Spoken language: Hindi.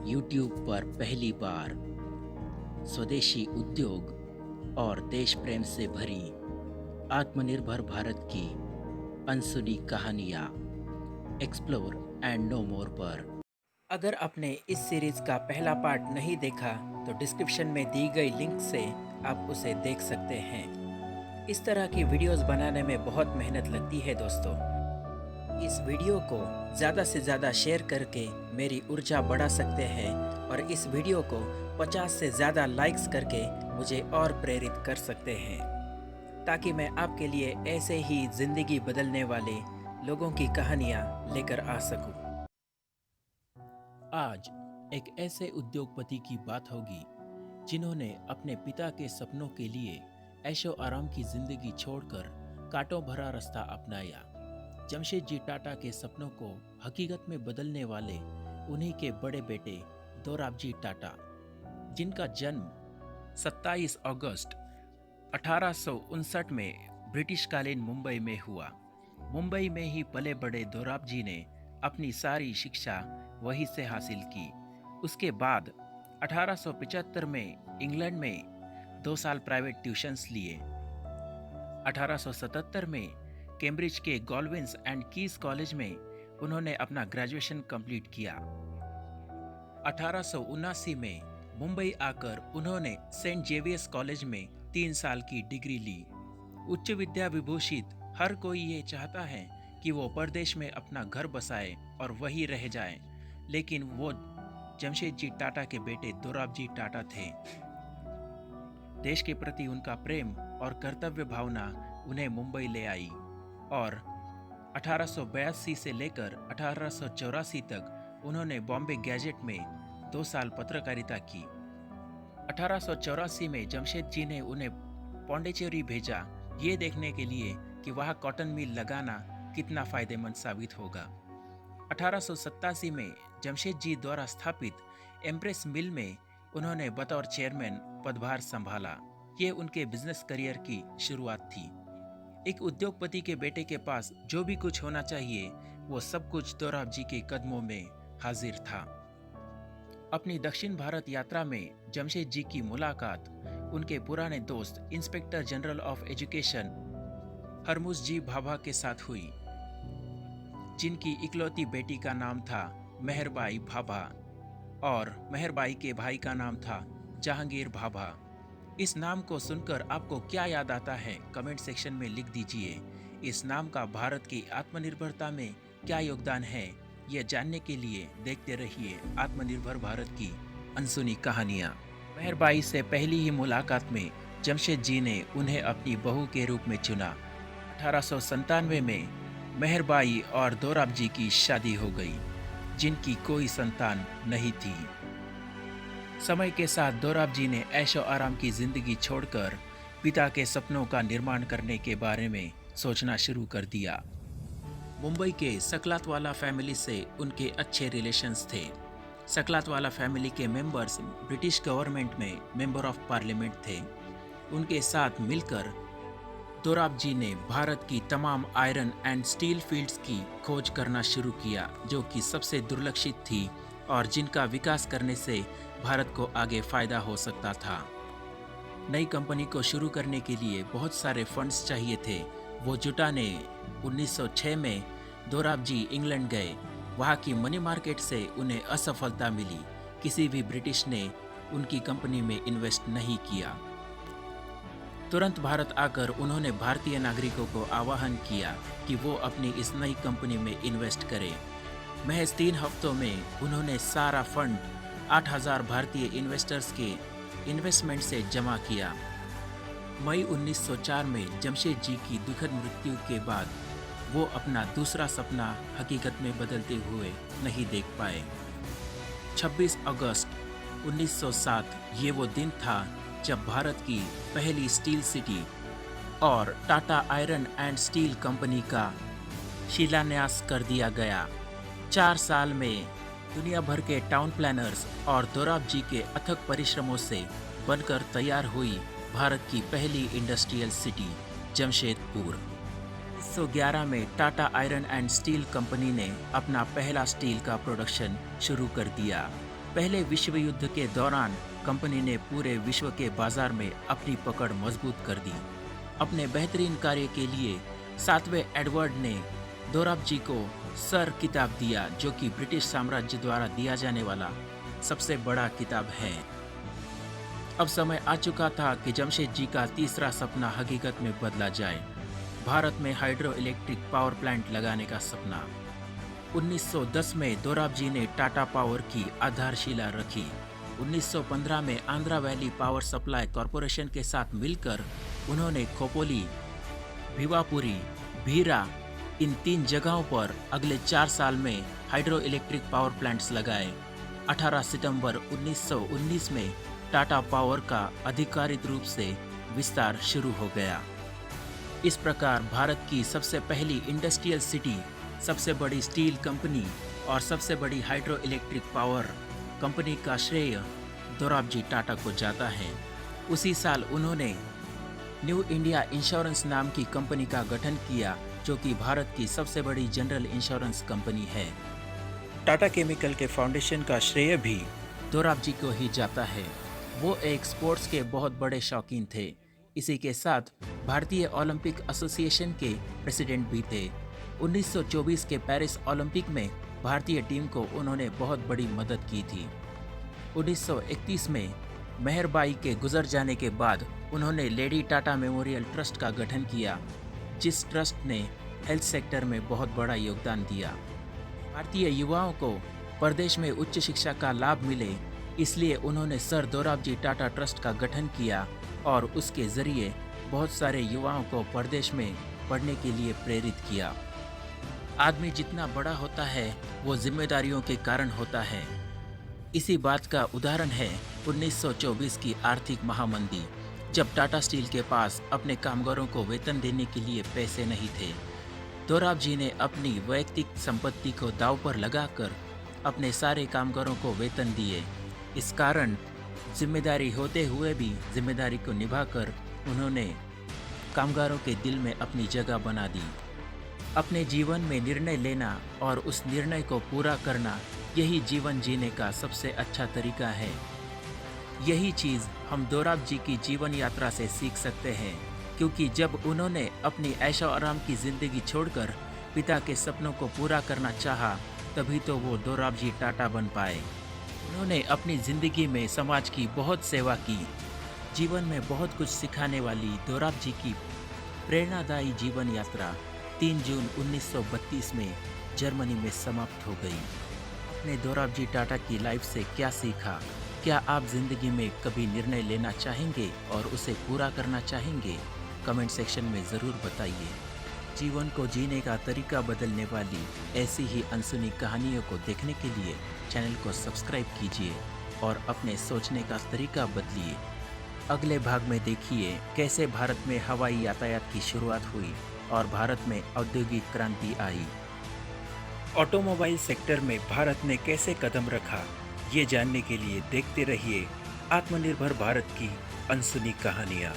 YouTube पर पहली बार स्वदेशी उद्योग और देश प्रेम से भरी आत्मनिर्भर भारत की अनसुनी कहानियाँ एक्सप्लोर एंड नो मोर पर। अगर आपने इस सीरीज का पहला पार्ट नहीं देखा तो डिस्क्रिप्शन में दी गई लिंक से आप उसे देख सकते हैं। इस तरह की वीडियोस बनाने में बहुत मेहनत लगती है दोस्तों। इस वीडियो को ज़्यादा से ज़्यादा शेयर करके मेरी ऊर्जा बढ़ा सकते हैं और इस वीडियो को 50 से ज़्यादा लाइक्स करके मुझे और प्रेरित कर सकते हैं, ताकि मैं आपके लिए ऐसे ही ज़िंदगी बदलने वाले लोगों की कहानियाँ लेकर आ सकूं। आज एक ऐसे उद्योगपति की बात होगी जिन्होंने अपने पिता के सपनों के लिए ऐशो आराम की जिंदगी छोड़कर कांटों भरा रास्ता अपनाया। जमशेदजी टाटा के सपनों को हकीकत में बदलने वाले उन्हीं के बड़े बेटे दोराबजी टाटा, जिनका जन्म 27 अगस्त 1859 में ब्रिटिशकालीन मुंबई में हुआ। मुंबई में ही पले बड़े दोराबजी ने अपनी सारी शिक्षा वहीं से हासिल की। उसके बाद 1875 में इंग्लैंड में 2 साल प्राइवेट ट्यूशन्स लिए। 1877 में कैम्ब्रिज के गॉल्विन्स एंड कीज कॉलेज में उन्होंने अपना ग्रेजुएशन कंप्लीट किया। 1879 में मुंबई आकर उन्होंने सेंट जेवियर्स कॉलेज में 3 साल की डिग्री ली। उच्च विद्या विभूषित हर कोई ये चाहता है कि वो परदेश में अपना घर बसाए और वहीं रह जाए, लेकिन वो जमशेदजी टाटा के बेटे दोराबजी टाटा थे। देश के प्रति उनका प्रेम और कर्तव्य भावना उन्हें मुंबई ले आई और 1882 से लेकर 1884 तक उन्होंने बॉम्बे गैजेट में 2 साल पत्रकारिता की। 1884 में जमशेदजी ने उन्हें पौंडीचेरी भेजा, ये देखने के लिए कि वहाँ कॉटन मिल लगाना कितना फायदेमंद साबित होगा। 1887 में जमशेदजी द्वारा स्थापित एम्प्रेस मिल में उन्होंने बतौर चेयरमैन पदभार संभाला। ये उनके बिजनेस करियर की शुरुआत थी। एक उद्योगपति के बेटे के पास जो भी कुछ होना चाहिए वो सब कुछ दोराबजी के कदमों में हाजिर था। अपनी दक्षिण भारत यात्रा में जमशेदजी की मुलाकात उनके पुराने दोस्त inspector general of education Hormusji Bhabha के साथ हुई, जिनकी इकलौती बेटी का नाम था मेहरबाई भाभा और मेहरबाई के भाई का नाम था जहांगीर भाभा। इस नाम को सुनकर आपको क्या याद आता है, कमेंट सेक्शन में लिख दीजिए। इस नाम का भारत की आत्मनिर्भरता में क्या योगदान है, यह जानने के लिए देखते रहिए आत्मनिर्भर भारत की अनसुनी कहानियाँ। मेहरबाई से पहली ही मुलाकात में जमशेदजी ने उन्हें अपनी बहू के रूप में चुना। 1897 में मेहरबाई और दोराबजी की शादी हो गई, जिनकी कोई संतान नहीं थी। समय के साथ दोराबजी ने ऐशो आराम की जिंदगी छोड़कर पिता के सपनों का निर्माण करने के बारे में सोचना शुरू कर दिया। मुंबई के सकलातवाला फैमिली से उनके अच्छे रिलेशंस थे। सकलातवाला फैमिली के मेंबर्स ब्रिटिश गवर्नमेंट में मेंबर ऑफ पार्लियामेंट थे। उनके साथ मिलकर दोराबजी ने भारत की तमाम आयरन एंड स्टील फील्ड्स की खोज करना शुरू किया, जो कि सबसे दुर्लक्षित थी और जिनका विकास करने से भारत को आगे फायदा हो सकता था। नई कंपनी को शुरू करने के लिए बहुत सारे फंड्स चाहिए थे। वो जुटाने 1906 में दोराबजी इंग्लैंड गए। वहाँ की मनी मार्केट से उन्हें असफलता मिली। किसी भी ब्रिटिश ने उनकी कंपनी में इन्वेस्ट नहीं किया। तुरंत भारत आकर उन्होंने भारतीय नागरिकों को आह्वान किया कि वो अपनी इस नई कंपनी में इन्वेस्ट करें। महज 3 हफ्तों में उन्होंने सारा फंड 8000 भारतीय इन्वेस्टर्स के इन्वेस्टमेंट से जमा किया। मई 1904 में जमशेदजी की दुखद मृत्यु के बाद वो अपना दूसरा सपना हकीकत में बदलते हुए नहीं देख पाए। 26 अगस्त 1907 ये वो दिन था जब भारत की पहली स्टील सिटी और Tata iron and steel company का शिलान्यास कर दिया गया। 4 साल में दुनिया भर के टाउन प्लानर्स और दोराबजी के अथक परिश्रमों से बनकर तैयार हुई भारत की पहली इंडस्ट्रियल सिटी जमशेदपुर। 1911 में Tata iron and steel company ने अपना पहला स्टील का प्रोडक्शन शुरू कर दिया। पहले विश्व युद्ध के दौरान कंपनी ने पूरे विश्व के बाजार में अपनी पकड़ मजबूत कर दी। अपने बेहतरीन कार्य के लिए 7वें एडवर्ड ने दोराबजी को सर खिताब दिया, जो कि ब्रिटिश साम्राज्य द्वारा दिया जाने वाला सबसे बड़ा खिताब है। अब समय आ चुका था कि जमशेद जी का तीसरा सपना हकीकत में बदला जाए, भारत में हाइड्रो इलेक्ट्रिक पावर प्लांट लगाने का सपना। 1910 में दोराबजी ने टाटा पावर की आधारशिला रखी। 1915 में Andhra valley power supply corporation के साथ मिलकर उन्होंने खोपोली, भिवापुरी, भीरा इन 3 जगहों पर अगले 4 साल में हाइड्रो इलेक्ट्रिक पावर प्लांट्स लगाए। 18 सितंबर 1919 में टाटा पावर का आधिकारिक रूप से विस्तार शुरू हो गया। इस प्रकार भारत की सबसे पहली इंडस्ट्रियल सिटी, सबसे बड़ी स्टील कंपनी और सबसे बड़ी हाइड्रो इलेक्ट्रिक पावर कंपनी का श्रेय दोराबजी टाटा को जाता है। उसी साल उन्होंने न्यू इंडिया इंश्योरेंस नाम की कंपनी का गठन किया, जो कि भारत की सबसे बड़ी जनरल इंश्योरेंस कंपनी है। टाटा केमिकल के फाउंडेशन का श्रेय भी दोराबजी को ही जाता है। वो एक स्पोर्ट्स के बहुत बड़े शौकीन थे। इसी के साथ भारतीय ओलंपिक एसोसिएशन के प्रेसिडेंट भी थे। 1924 के पेरिस ओलंपिक में भारतीय टीम को उन्होंने बहुत बड़ी मदद की थी। 1931 में मेहरबाई के गुजर जाने के बाद उन्होंने लेडी टाटा मेमोरियल ट्रस्ट का गठन किया, जिस ट्रस्ट ने हेल्थ सेक्टर में बहुत बड़ा योगदान दिया। भारतीय युवाओं को प्रदेश में उच्च शिक्षा का लाभ मिले, इसलिए उन्होंने सर दोराबजी टाटा ट्रस्ट का गठन किया और उसके जरिए बहुत सारे युवाओं को प्रदेश में पढ़ने के लिए प्रेरित किया। आदमी जितना बड़ा होता है वो जिम्मेदारियों के कारण होता है। इसी बात का उदाहरण है 1924 की आर्थिक महामंदी, जब टाटा स्टील के पास अपने कामगारों को वेतन देने के लिए पैसे नहीं थे। दोराबजी ने अपनी वैयक्तिक संपत्ति को दांव पर लगाकर अपने सारे कामगारों को वेतन दिए। इस कारण जिम्मेदारी होते हुए भी जिम्मेदारी को निभाकर उन्होंने कामगारों के दिल में अपनी जगह बना दी। अपने जीवन में निर्णय लेना और उस निर्णय को पूरा करना, यही जीवन जीने का सबसे अच्छा तरीका है। यही चीज़ हम दोराबजी की जीवन यात्रा से सीख सकते हैं, क्योंकि जब उन्होंने अपनी ऐशो आराम की ज़िंदगी छोड़कर पिता के सपनों को पूरा करना चाहा, तभी तो वो दोराबजी टाटा बन पाए। उन्होंने अपनी ज़िंदगी में समाज की बहुत सेवा की। जीवन में बहुत कुछ सिखाने वाली दोराबजी की प्रेरणादायी जीवन यात्रा 3 जून 1932 में जर्मनी में समाप्त हो गई। आपने दोराबजी टाटा की लाइफ से क्या सीखा? क्या आप जिंदगी में कभी निर्णय लेना चाहेंगे और उसे पूरा करना चाहेंगे? कमेंट सेक्शन में ज़रूर बताइए। जीवन को जीने का तरीका बदलने वाली ऐसी ही अनसुनी कहानियों को देखने के लिए चैनल को सब्सक्राइब कीजिए और अपने सोचने का तरीका बदलिए। अगले भाग में देखिए कैसे भारत में हवाई यातायात की शुरुआत हुई और भारत में औद्योगिक क्रांति आई। ऑटोमोबाइल सेक्टर में भारत ने कैसे कदम रखा, ये जानने के लिए देखते रहिए आत्मनिर्भर भारत की अनसुनी कहानियाँ।